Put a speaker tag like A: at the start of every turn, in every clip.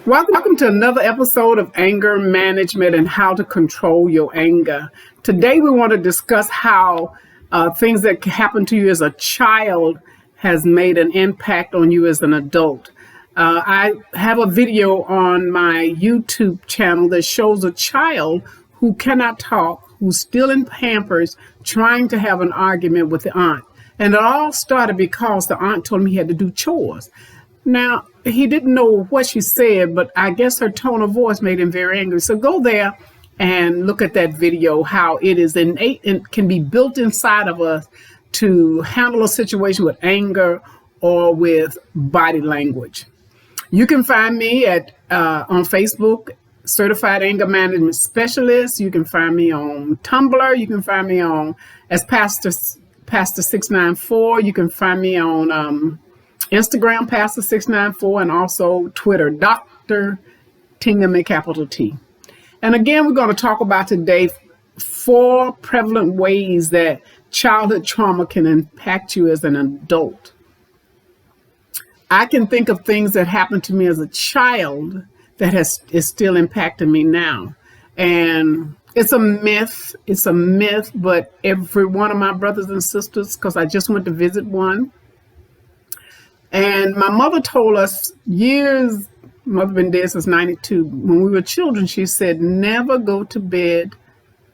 A: Welcome to another episode of Anger Management and How to Control Your Anger. Today we want to discuss how things that happen to you as a child has made an impact on you as an adult. I have a video on my YouTube channel that shows a child who cannot talk, who's still in Pampers, trying to have an argument with the aunt. And it all started because the aunt told him he had to do chores. Now, he didn't know what she said, but I guess her tone of voice made him very angry. So go there and look at that video, how it is innate and can be built inside of us to handle a situation with anger or with body language. You can find me at on Facebook, Certified Anger Management Specialist. You can find me on Tumblr. You can find me on as Pastor 694. You can find me on Instagram, Pastor 694, and also Twitter, Dr. Tingham, capital T. And again, we're going to talk about today 4 prevalent ways that childhood trauma can impact you as an adult. I can think of things that happened to me as a child that is still impacting me now. And it's a myth, but every one of my brothers and sisters, because I just went to visit one, and my mother told us years, mother been dead since 92, when we were children, she said, never go to bed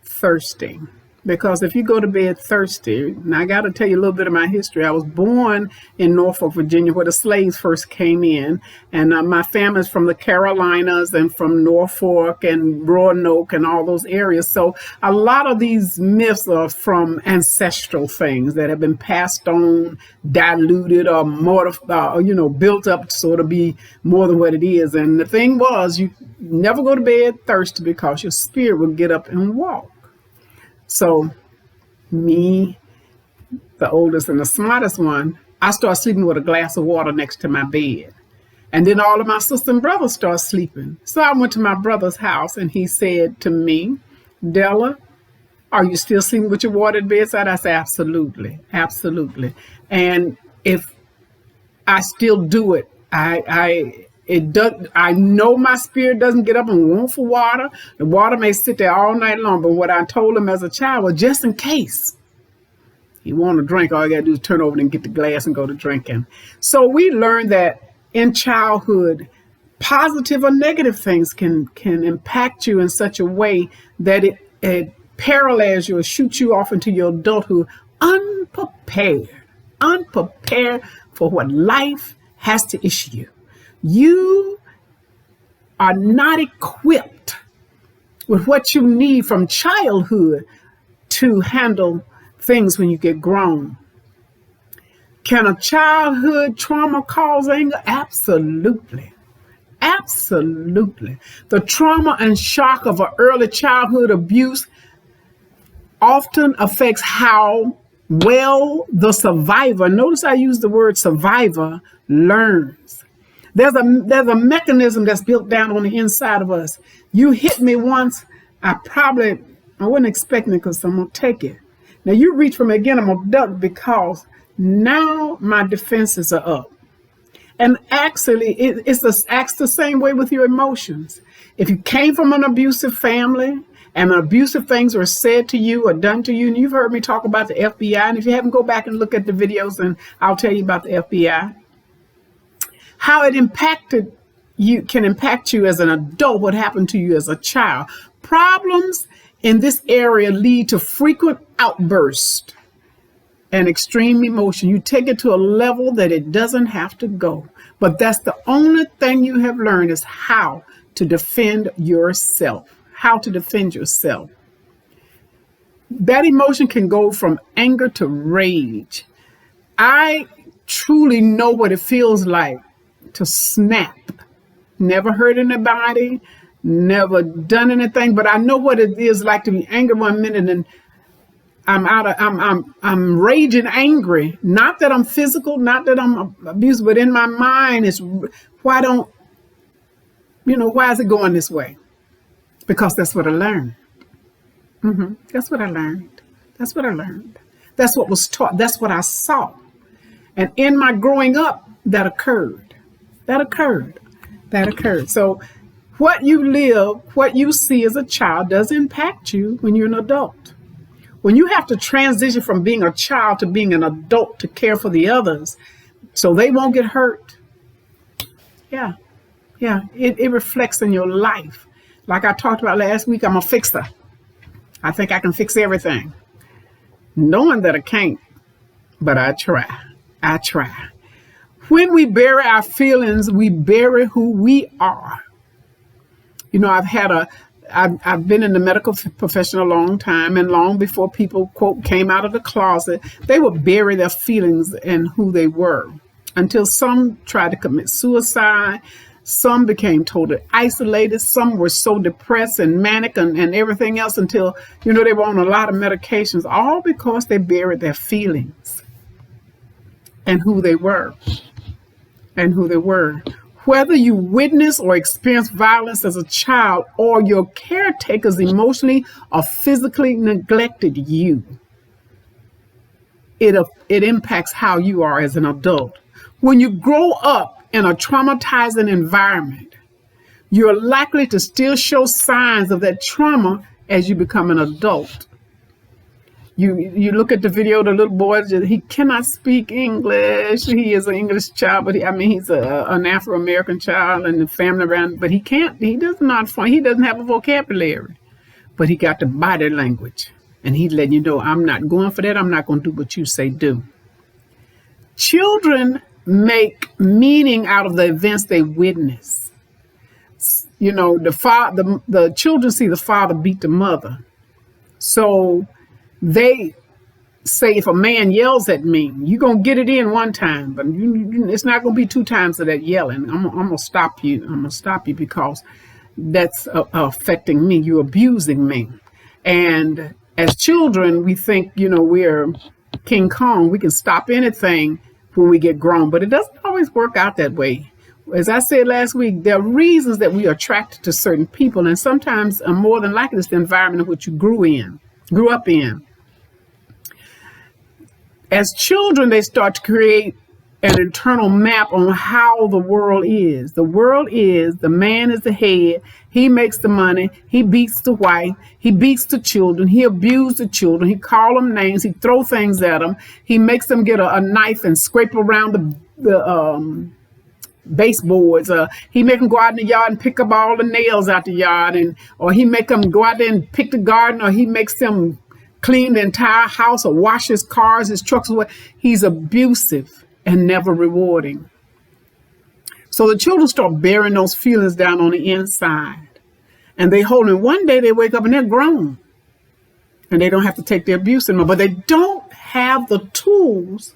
A: thirsty. Because if you go to bed thirsty, and I got to tell you a little bit of my history. I was born in Norfolk, Virginia, where the slaves first came in. And my family's from the Carolinas and from Norfolk and Roanoke and all those areas. So a lot of these myths are from ancestral things that have been passed on, diluted, or built up to sort of be more than what it is. And the thing was, you never go to bed thirsty because your spirit will get up and walk. So me, the oldest and the smartest one, I started sleeping with a glass of water next to my bed. And then all of my sisters and brothers started sleeping. So I went to my brother's house and he said to me, Della, are you still sleeping with your water at bedside? I said, absolutely, absolutely. And if I still do it, I know my spirit doesn't get up and want for water. The water may sit there all night long. But what I told him as a child was, just in case he want to drink, all you got to do is turn over and get the glass and go to drinking. So we learned that in childhood, positive or negative things can impact you in such a way that it paralyzes you or shoots you off into your adulthood unprepared for what life has to issue you. You are not equipped with what you need from childhood to handle things when you get grown. Can a childhood trauma cause anger? Absolutely. Absolutely. The trauma and shock of an early childhood abuse often affects how well the survivor, notice I use the word survivor, learns. There's a mechanism that's built down on the inside of us. You hit me once, I wasn't expecting it because I'm going to take it. Now you reach for me again, I'm going to duck because now my defenses are up. And actually, it acts the same way with your emotions. If you came from an abusive family and abusive things were said to you or done to you, and you've heard me talk about the FBI, and if you haven't, go back and look at the videos and I'll tell you about the FBI. How it can impact you as an adult, what happened to you as a child. Problems in this area lead to frequent outbursts and extreme emotion. You take it to a level that it doesn't have to go. But that's the only thing you have learned is how to defend yourself. How to defend yourself. That emotion can go from anger to rage. I truly know what it feels like to snap. Never hurt anybody, never done anything, but I know what it is like to be angry one minute and I'm raging angry. Not that I'm physical, not that I'm abused, but in my mind is why is it going this way? Because that's what I learned. That's what I learned. That's what I learned. That's what was taught. That's what I saw. And in my growing up, that occurred. That that occurred. So what you live, what you see as a child does impact you when you're an adult. When you have to transition from being a child to being an adult to care for the others so they won't get hurt. Yeah, it reflects in your life. Like I talked about last week, I'm a fixer. I think I can fix everything. Knowing that I can't, but I try. When we bury our feelings, we bury who we are. You know, I've been in the medical profession a long time, and long before people, quote, came out of the closet, they would bury their feelings and who they were until some tried to commit suicide. Some became totally isolated. Some were so depressed and manic and everything else until, you know, they were on a lot of medications, all because they buried their feelings and who they were. Whether you witness or experience violence as a child or your caretakers emotionally or physically neglected you, it impacts how you are as an adult. When you grow up in a traumatizing environment, you're likely to still show signs of that trauma as you become an adult. You look at the video, the little boy, he cannot speak English. He is an English child, but he's an Afro-American child and the family around, but he doesn't have a vocabulary, but he got the body language. And he's letting you know, I'm not going for that. I'm not going to do what you say do. Children make meaning out of the events they witness. You know, the children see the father beat the mother. So they say, if a man yells at me, you're going to get it in one time, but it's not going to be 2 times of that yelling. I'm going to stop you. I'm going to stop you because that's affecting me. You're abusing me. And as children, we think, you know, we're King Kong. We can stop anything when we get grown, but it doesn't always work out that way. As I said last week, there are reasons that we are attracted to certain people, and sometimes more than likely it's the environment in which you grew up in. As children, they start to create an internal map on how the world is. The world is, the man is the head, he makes the money, he beats the wife, he beats the children, he abuses the children, he calls them names, he throws things at them, he makes them get a knife and scrape around the baseboards, he make them go out in the yard and pick up all the nails out the yard, or he make them go out there and pick the garden, or he makes them clean the entire house or wash his cars, his trucks. He's abusive and never rewarding. So the children start bearing those feelings down on the inside, and they hold it. One day they wake up and they're grown, and they don't have to take their abuse anymore, but they don't have the tools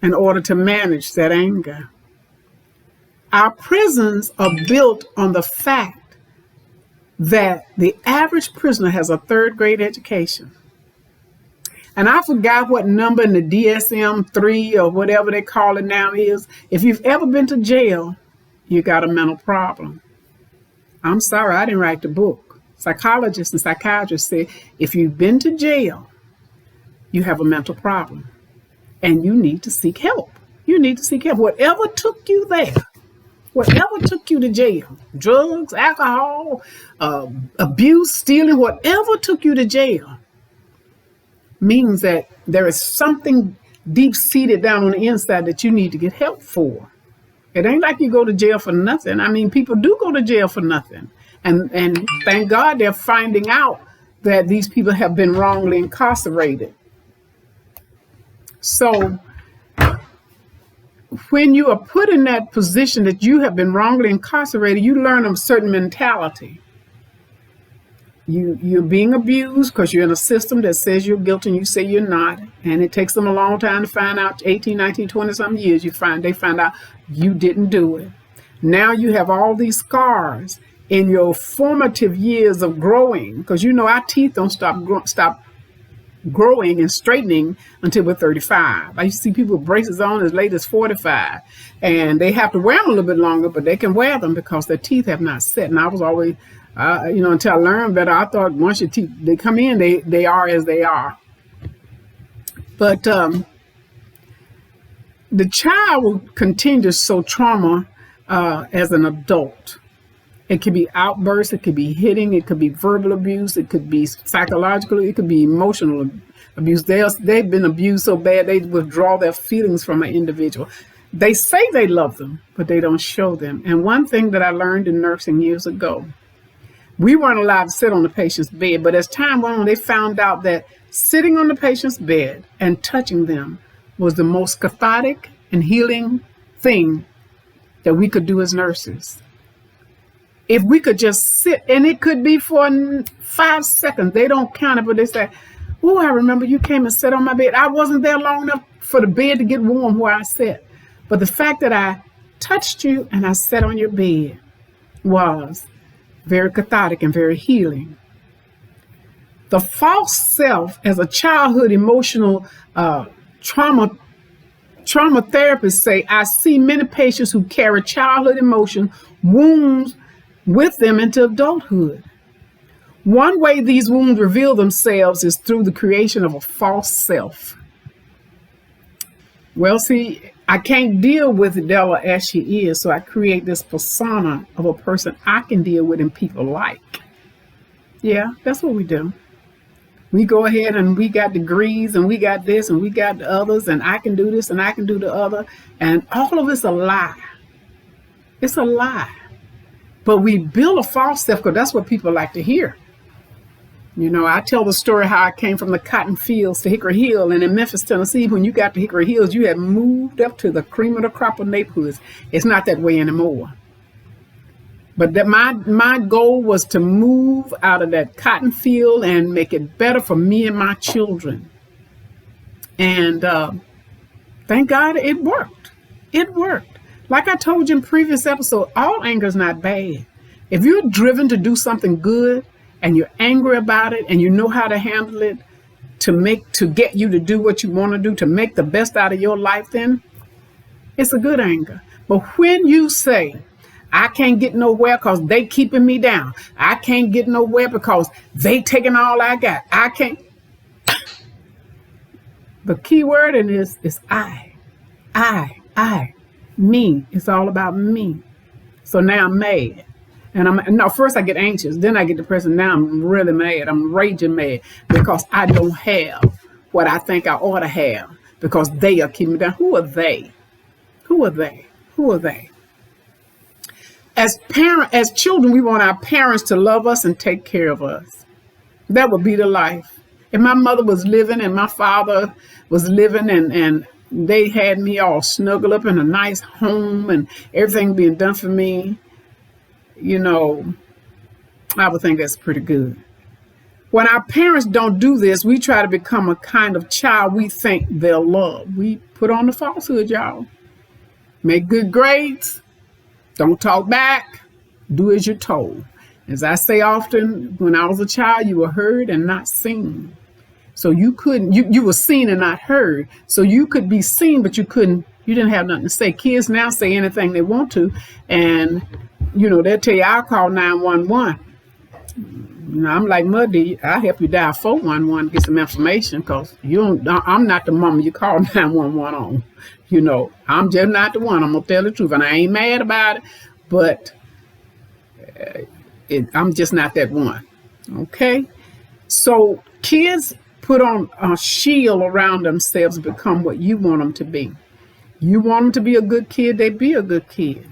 A: in order to manage that anger. Our prisons are built on the fact that the average prisoner has a 3rd grade education. And I forgot what number in the DSM-3 or whatever they call it now is. If you've ever been to jail, you got a mental problem. I'm sorry, I didn't write the book. Psychologists and psychiatrists say if you've been to jail, you have a mental problem and you need to seek help. You need to seek help. Whatever took you there, whatever took you to jail, drugs, alcohol, abuse, stealing, whatever took you to jail, means that there is something deep-seated down on the inside that you need to get help for. It ain't like you go to jail for nothing. I mean, people do go to jail for nothing. And thank God they're finding out that these people have been wrongly incarcerated. So when you are put in that position that you have been wrongly incarcerated, you learn a certain mentality. You're being abused because you're in a system that says you're guilty and you say you're not. And it takes them a long time to find out, 18, 19, 20 some years, they find out you didn't do it. Now you have all these scars in your formative years of growing, because you know our teeth don't stop growing and straightening until we're 35. I used to see people with braces on as late as 45, and they have to wear them a little bit longer, but they can wear them because their teeth have not set. And I was always until I learned better, I thought once your teeth, they come in, they are as they are. But the child will continue to show trauma as an adult. It could be outbursts, it could be hitting, it could be verbal abuse, it could be psychological, it could be emotional abuse. They've been abused so bad they withdraw their feelings from an individual. They say they love them, but they don't show them. And one thing that I learned in nursing years ago, we weren't allowed to sit on the patient's bed, but as time went on, they found out that sitting on the patient's bed and touching them was the most cathartic and healing thing that we could do as nurses. If we could just sit, and it could be for 5 seconds, they don't count it, but they say, oh, I remember you came and sat on my bed. I wasn't there long enough for the bed to get warm where I sat. But the fact that I touched you and I sat on your bed was very cathartic and very healing. The false self, as a childhood emotional trauma therapists say, I see many patients who carry childhood emotion wounds with them into adulthood. One way these wounds reveal themselves is through the creation of a false self. Well, see, I can't deal with Della as she is, so I create this persona of a person I can deal with and people like. Yeah, that's what we do. We go ahead and we got degrees and we got this and we got the others and I can do this and I can do the other. And all of it's a lie. It's a lie. But we build a false self because that's what people like to hear. You know, I tell the story how I came from the cotton fields to Hickory Hill. And in Memphis, Tennessee, when you got to Hickory Hills, you had moved up to the cream of the crop of neighborhoods. It's not that way anymore. But that my goal was to move out of that cotton field and make it better for me and my children. And thank God it worked. It worked. Like I told you in previous episode, all anger is not bad. If you're driven to do something good and you're angry about it and you know how to handle it to get you to do what you want to do, to make the best out of your life, then it's a good anger. But when you say, I can't get nowhere because they keeping me down. I can't get nowhere because they taking all I got. I can't. The key word in this is I, me. It's all about me. So now I'm mad. And first I get anxious, then I get depressed, and now I'm really mad. I'm raging mad because I don't have what I think I ought to have because they are keeping me down. Who are they? Who are they? Who are they? As children, we want our parents to love us and take care of us. That would be the life. If my mother was living and my father was living and they had me all snuggled up in a nice home and everything being done for me, you know, I would think that's pretty good. When our parents don't do this, we try to become a kind of child we think they'll love. We put on the falsehood, y'all. Make good grades. Don't talk back. Do as you're told. As I say often, when I was a child, you were heard and not seen. So you were seen and not heard. So you could be seen, but you didn't have nothing to say. Kids now say anything they want to. And, you know, they'll tell you, I'll call 911. You know, I'm like, Muddy, I'll help you dial 411 to get some information because I'm not the mama you call 911 on. You know, I'm just not the one. I'm going to tell the truth. And I ain't mad about it, but I'm just not that one. Okay? So kids put on a shield around themselves to become what you want them to be. You want them to be a good kid, they be a good kid.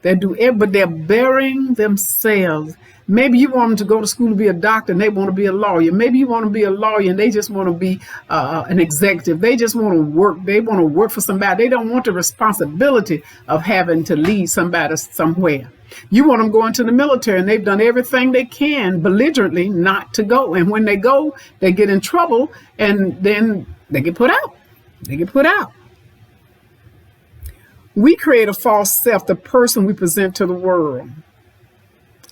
A: They do it, but they're burying themselves. Maybe you want them to go to school to be a doctor and they want to be a lawyer. Maybe you want to be a lawyer and they just want to be an executive. They just want to work. They want to work for somebody. They don't want the responsibility of having to lead somebody somewhere. You want them going to the military and they've done everything they can belligerently not to go. And when they go, they get in trouble and then they get put out. They get put out. We create a false self, the person we present to the world.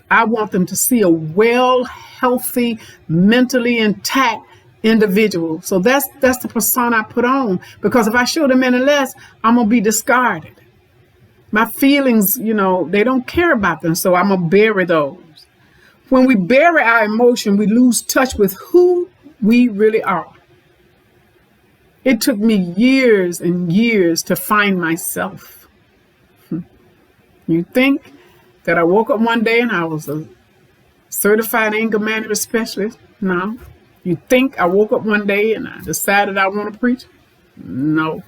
A: I want them to see a well, healthy, mentally intact individual. So that's the persona I put on, because if I show them any less, I'm going to be discarded. My feelings, you know, they don't care about them, so I'm going to bury those. When we bury our emotion, we lose touch with who we really are. It took me years and years to find myself. You think that I woke up one day and I was a certified anger management specialist? No. You think I woke up one day and I decided I want to preach? No.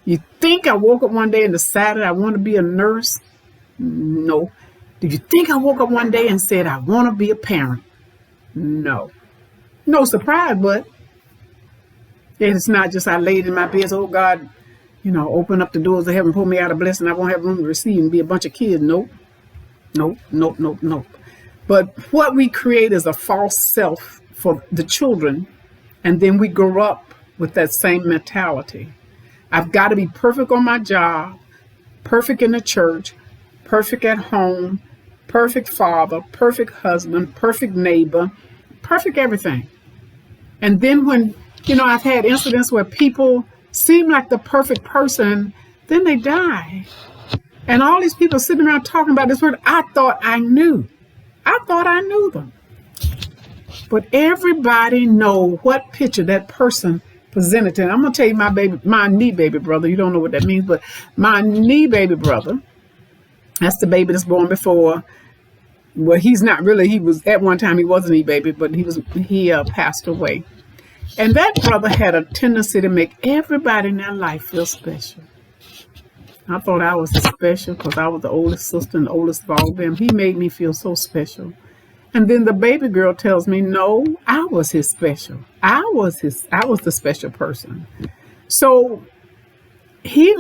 A: You think I woke up one day and decided I want to be a nurse? No. Did you think I woke up one day and said I want to be a parent? No. No surprise, but it's not just I laid in my bed, oh God, open up the doors of heaven, pull me out a blessing, I won't have room to receive and be a bunch of kids. Nope. Nope. But what we create is a false self for the children, and then we grow up with that same mentality. I've got to be perfect on my job, perfect in the church, perfect at home, perfect father, perfect husband, perfect neighbor, perfect everything. And then when, I've had incidents where people seem like the perfect person, then they die. And all these people sitting around talking about this word, I thought I knew them. But everybody know what picture that person presented to them. I'm going to tell you my knee baby brother. You don't know what that means, but my knee baby brother, that's the baby that's born before. Well, he's not really. He was at one time. He was a knee baby, but he passed away. And that brother had a tendency to make everybody in their life feel special. I thought I was special because I was the oldest sister and the oldest of all of them. He made me feel so special. And then the baby girl tells me, no, I was his special. I was the special person. So he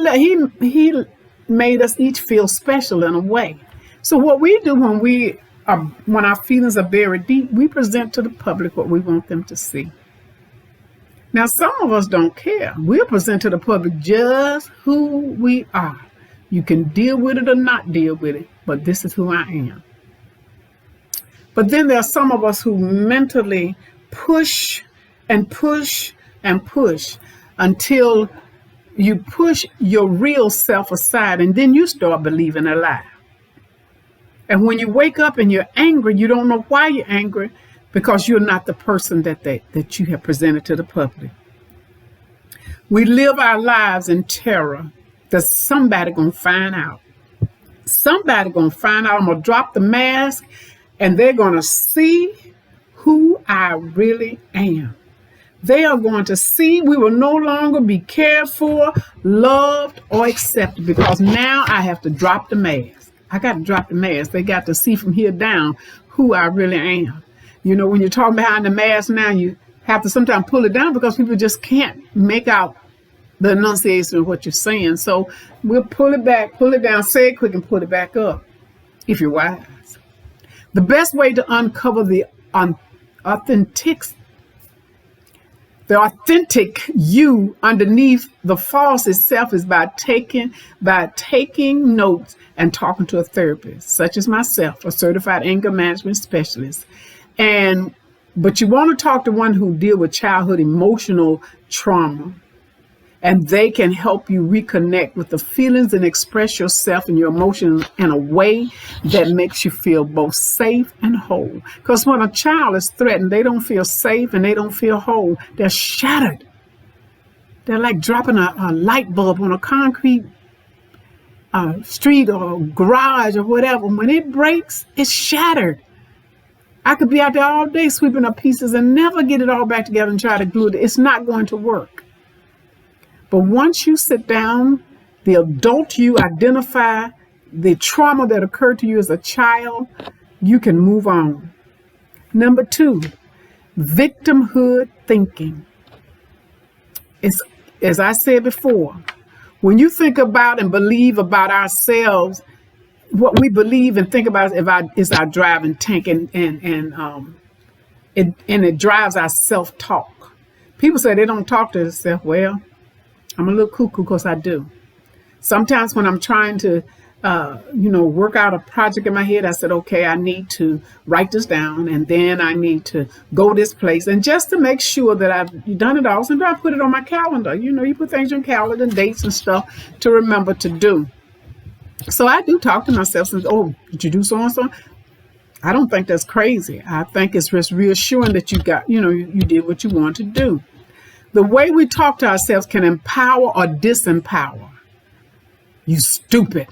A: made us each feel special in a way. So what we do when our feelings are very deep, we present to the public what we want them to see. Now, some of us don't care. We'll present to the public just who we are. You can deal with it or not deal with it, but this is who I am. But then there are some of us who mentally push and push and push until you push your real self aside, and then you start believing a lie. And when you wake up and you're angry, you don't know why you're angry, because you're not the person that you have presented to the public. We live our lives in terror that somebody gonna find out. Somebody gonna find out. I'm gonna drop the mask and they're gonna see who I really am. They are going to see we will no longer be cared for, loved, or accepted, because now I have to drop the mask. I got to drop the mask. They got to see from here down who I really am. When you're talking behind the mask now, you have to sometimes pull it down because people just can't make out the enunciation of what you're saying. So we'll pull it back, pull it down, say it quick, and put it back up if you're wise. The best way to uncover the authentic you underneath the false itself is by taking notes and talking to a therapist, such as myself, a certified anger management specialist. But you want to talk to one who deal with childhood emotional trauma, and they can help you reconnect with the feelings and express yourself and your emotions in a way that makes you feel both safe and whole. Because when a child is threatened, they don't feel safe and they don't feel whole. They're shattered. They're like dropping a light bulb on a concrete street or garage or whatever. When it breaks, it's shattered. I could be out there all day sweeping up pieces and never get it all back together and try to glue it. It's not going to work. But once you sit down, the adult you identify the trauma that occurred to you as a child, you can move on. Number 2, victimhood thinking. It's, as I said before, when you think about and believe about ourselves, what we believe and think about is our driving tank, and it drives our self-talk. People say they don't talk to themselves. Well, I'm a little cuckoo because I do. Sometimes when I'm trying to, work out a project in my head, I said, okay, I need to write this down, and then I need to go this place. And just to make sure that I've done it all, sometimes I put it on my calendar. You put things on calendar and dates and stuff to remember to do. So I do talk to myself and, oh, did you do so-and-so? I don't think that's crazy. I think it's just reassuring that you did what you wanted to do. The way we talk to ourselves can empower or disempower. You stupid.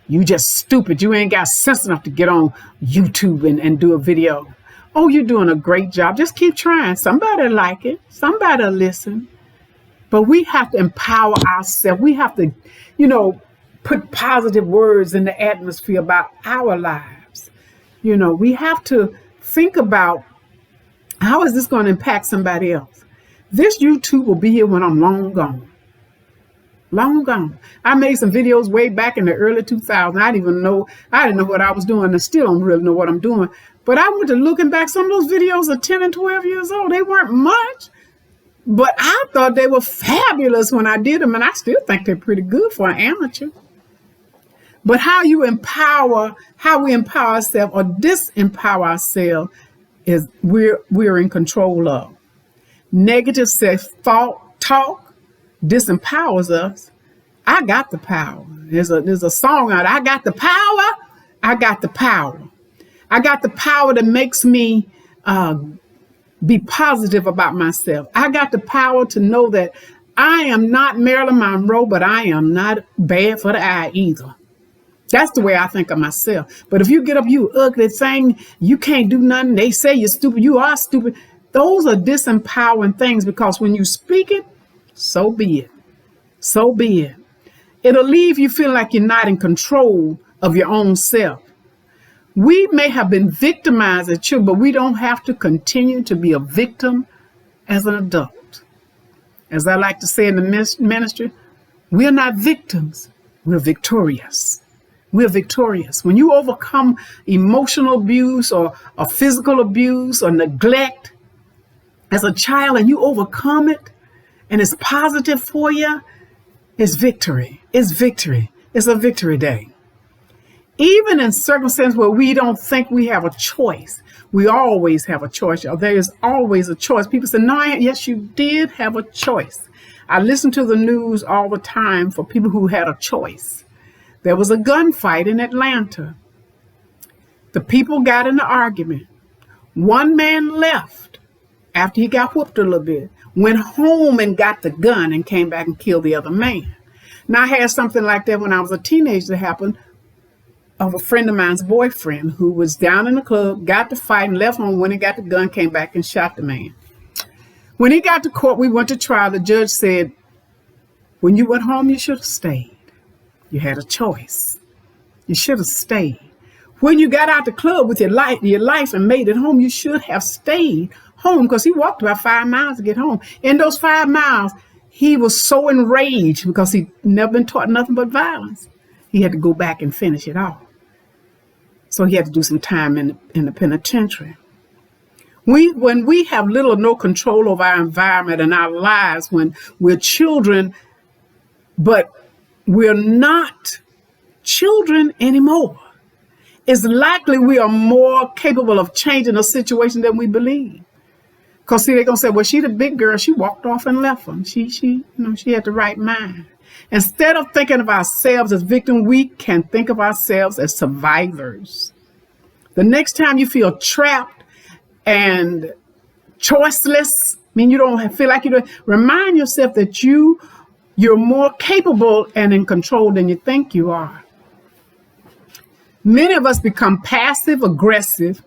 A: You just stupid. You ain't got sense enough to get on YouTube and do a video. Oh, you're doing a great job. Just keep trying. Somebody like it. Somebody listen. But we have to empower ourselves. We have to, put positive words in the atmosphere about our lives. We have to think about, how is this going to impact somebody else? This YouTube will be here when I'm long gone. Long gone. I made some videos way back in the early 2000s. I didn't know what I was doing, and still don't really know what I'm doing. But I went to looking back, some of those videos are 10 and 12 years old. They weren't much, but I thought they were fabulous when I did them, and I still think they're pretty good for an amateur. But how we empower ourselves or disempower ourselves is we're in control of. Negative self-talk disempowers us. I got the power. There's a song out. I got the power. I got the power. I got the power that makes me be positive about myself. I got the power to know that I am not Marilyn Monroe, but I am not bad for the eye either. That's the way I think of myself. But if you get up, you ugly, saying you can't do nothing, they say you're stupid, you are stupid. Those are disempowering things, because when you speak it, so be it. So be it. It'll leave you feeling like you're not in control of your own self. We may have been victimized as children, but we don't have to continue to be a victim as an adult. As I like to say in the ministry, we're not victims, we're victorious. We're victorious. When you overcome emotional abuse or physical abuse or neglect as a child, and you overcome it, and it's positive for you, it's victory. It's victory. It's a victory day. Even in circumstances where we don't think we have a choice, we always have a choice. There is always a choice. People say, no, yes, you did have a choice. I listen to the news all the time for people who had a choice. There was a gunfight in Atlanta. The people got in an argument. One man left after he got whooped a little bit, went home and got the gun and came back and killed the other man. Now, I had something like that when I was a teenager that happened of a friend of mine's boyfriend who was down in the club, got to fight and left home, when he got the gun, came back and shot the man. When he got to court, we went to trial. The judge said, when you went home, you should have stayed. You had a choice. You should have stayed. When you got out the club with your life and made it home, you should have stayed home, because he walked about 5 miles to get home. In those 5 miles, he was so enraged because he'd never been taught nothing but violence. He had to go back and finish it off. So he had to do some time in the penitentiary. When we have little or no control over our environment and our lives, when we're children, but we're not children anymore, it's likely we are more capable of changing a situation than we believe. Because see, they're going to say, well, she the big girl. She walked off and left them. She had the right mind. Instead of thinking of ourselves as victims, we can think of ourselves as survivors. The next time you feel trapped and choiceless, you don't feel like you do, remind yourself that you're more capable and in control than you think you are. Many of us become passive aggressive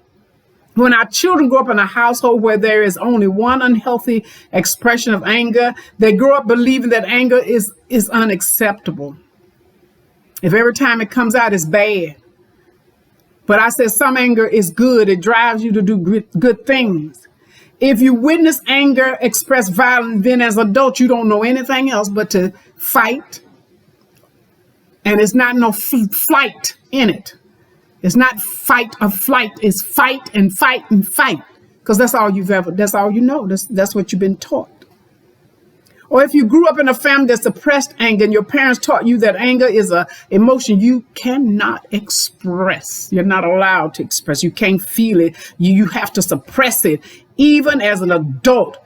A: when our children grow up in a household where there is only one unhealthy expression of anger. They grow up believing that anger is unacceptable. If every time it comes out, it's bad. But I said some anger is good. It drives you to do good things. If you witness anger express violence, then as adults, you don't know anything else but to fight. And it's not no flight in it. It's not fight or flight. It's fight and fight and fight. Because that's all you know. That's what you've been taught. Or if you grew up in a family that suppressed anger and your parents taught you that anger is an emotion you cannot express. You're not allowed to express. You can't feel it. You have to suppress it. Even as an adult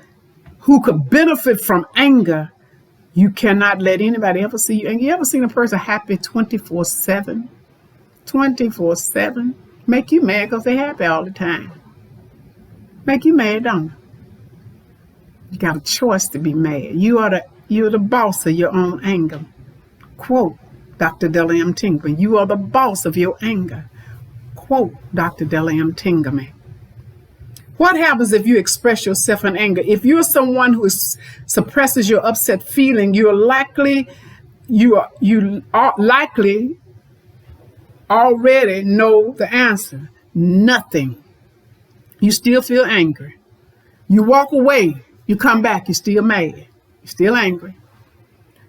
A: who could benefit from anger, you cannot let anybody ever see you. And you ever seen a person happy 24/7? 24/7? Make you mad because they're happy all the time. Make you mad, don't it? You got a choice to be mad. You're the boss of your own anger. Quote, Dr. Della M. Tingerman. You are the boss of your anger. Quote Dr. Della M. Tingerman. What happens if you express yourself in anger? If you're someone who suppresses your upset feeling, you are likely already know the answer. Nothing. You still feel angry. You walk away, you come back, you're still mad. You're still angry.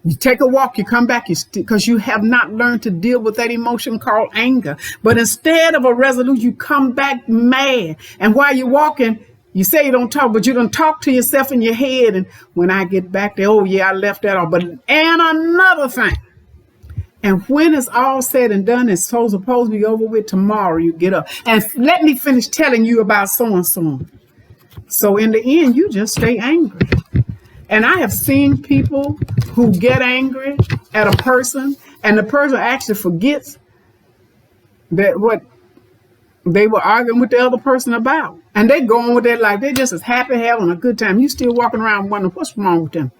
A: You take a walk, you come back, because you have not learned to deal with that emotion called anger. But instead of a resolution, you come back mad. And while you're walking, you say you don't talk, but you don't talk to yourself in your head. And when I get back there, oh yeah, I left that off. But and another thing. And when it's all said and done, it's supposed to be over with tomorrow, you get up. And let me finish telling you about so-and-so. So in the end, you just stay angry. And I have seen people who get angry at a person, and the person actually forgets that what they were arguing with the other person about. And they go on with their life. They're just as happy having a good time. You still walking around wondering what's wrong with them.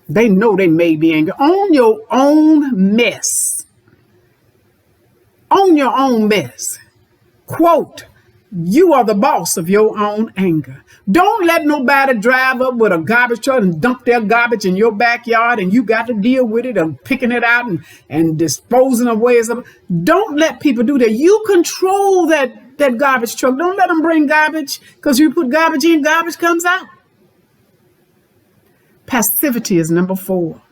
A: They know they may be angry. Own your own mess. Own your own mess. Quote, you are the boss of your own anger. Don't let nobody drive up with a garbage truck and dump their garbage in your backyard and you got to deal with it and picking it out and disposing of ways of. Don't let people do that. You control that garbage truck. Don't let them bring garbage, because you put garbage in, garbage comes out. Passivity is number 4.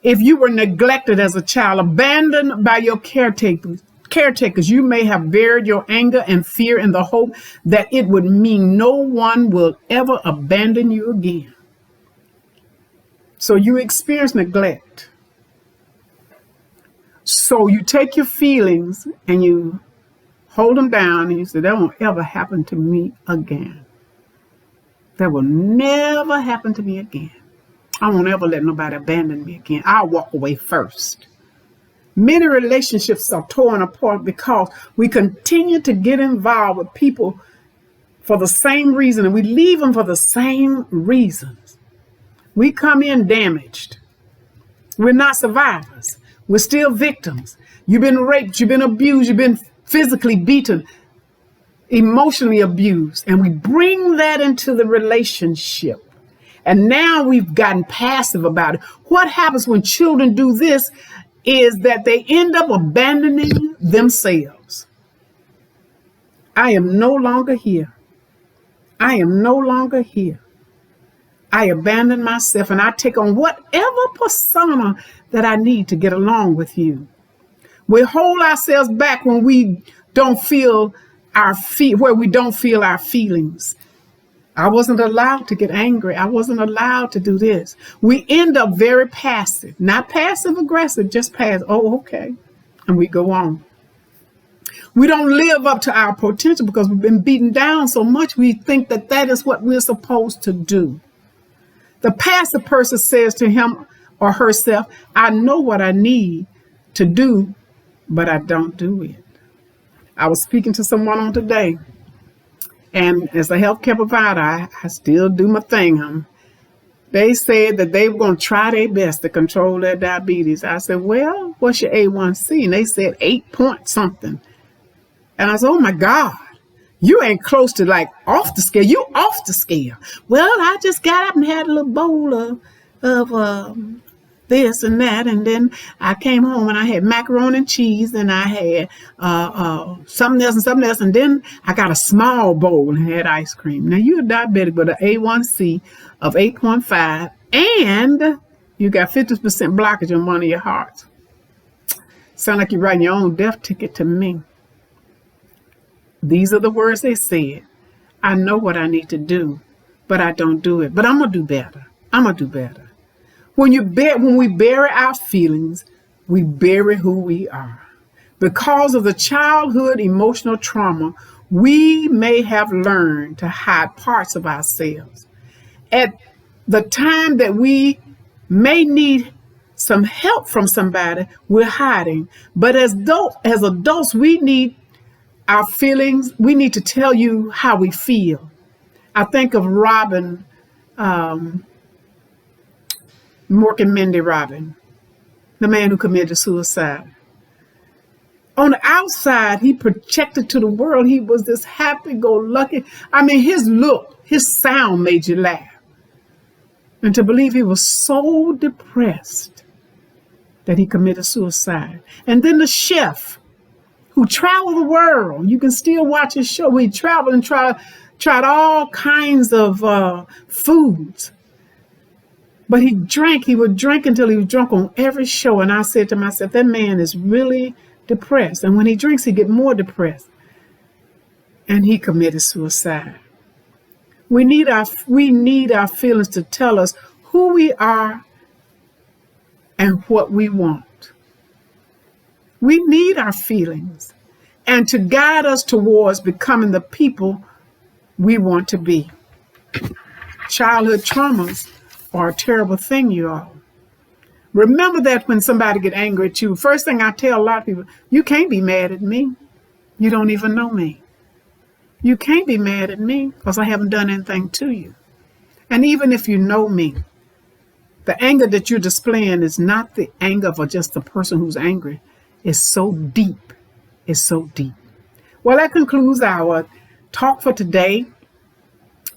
A: If you were neglected as a child, abandoned by your caretakers, you may have buried your anger and fear in the hope that it would mean no one will ever abandon you again. So you experience neglect. So you take your feelings and you hold them down and you say, that won't ever happen to me again. That will never happen to me again. I won't ever let nobody abandon me again. I'll walk away first. Many relationships are torn apart because we continue to get involved with people for the same reason, and we leave them for the same reasons. We come in damaged. We're not survivors. We're still victims. You've been raped, you've been abused, you've been physically beaten, emotionally abused, and we bring that into the relationship. And now we've gotten passive about it. What happens when children do this is that they end up abandoning themselves. I am no longer here. I am no longer here. I abandon myself and I take on whatever persona that I need to get along with you. We hold ourselves back when we don't feel where we don't feel our feelings. I wasn't allowed to get angry. I wasn't allowed to do this. We end up very passive, not passive aggressive, just passive. Oh, okay. And we go on. We don't live up to our potential because we've been beaten down so much. We think that that is what we're supposed to do. The passive person says to him or herself, I know what I need to do, but I don't do it. I was speaking to someone on today. And as a healthcare provider, I still do my thing. They said that they were going to try their best to control their diabetes. I said, well, what's your A1C? And they said 8 point something. And I said, oh my God, you ain't close to like off the scale. You off the scale. Well, I just got up and had a little bowl of this and that, and then I came home and I had macaroni and cheese, and I had something else, and then I got a small bowl and had ice cream. Now you're diabetic with an A1C of 8.5, and you got 50% blockage on one of your hearts. Sound like you're writing your own death ticket to me. These are the words they said. I know what I need to do, but I don't do it. But I'm gonna do better. I'm gonna do better. When we bury our feelings, we bury who we are. Because of the childhood emotional trauma, we may have learned to hide parts of ourselves. At the time that we may need some help from somebody, we're hiding. But as adults, we need our feelings. We need to tell you how we feel. I think of Mork and Mindy Robin. the man who committed suicide. On the outside, he projected to the world. He was this happy-go-lucky. I mean, his look, his sound made you laugh. And to believe he was so depressed that he committed suicide. And then the chef who traveled the world. You can still watch his show. He traveled and tried all kinds of foods. But he drank. He would drink until he was drunk on every show. And I said to myself, that man is really depressed. And when he drinks, he gets more depressed. And he committed suicide. We need our feelings to tell us who we are and what we want. We need our feelings and to guide us towards becoming the people we want to be. Childhood traumas are a terrible thing, you all. Remember that when somebody get angry at you, first thing I tell a lot of people, you can't be mad at me. You don't even know me. You can't be mad at me because I haven't done anything to you. And even if you know me, the anger that you're displaying is not the anger for just the person who's angry. It's so deep. It's so deep. Well, that concludes our talk for today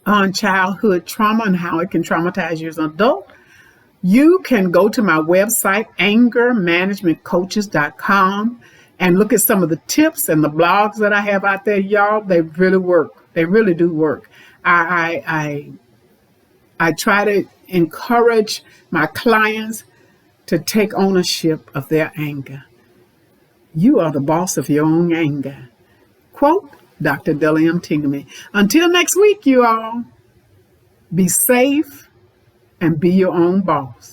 A: on childhood trauma and how it can traumatize you as an adult. You can go to my website, angermanagementcoaches.com, and look at some of the tips and the blogs that I have out there, y'all. They really work. They really do work. I try to encourage my clients to take ownership of their anger. You are the boss of your own anger. Quote, Dr. Deli M. Tingamy. Until next week, you all, be safe and be your own boss.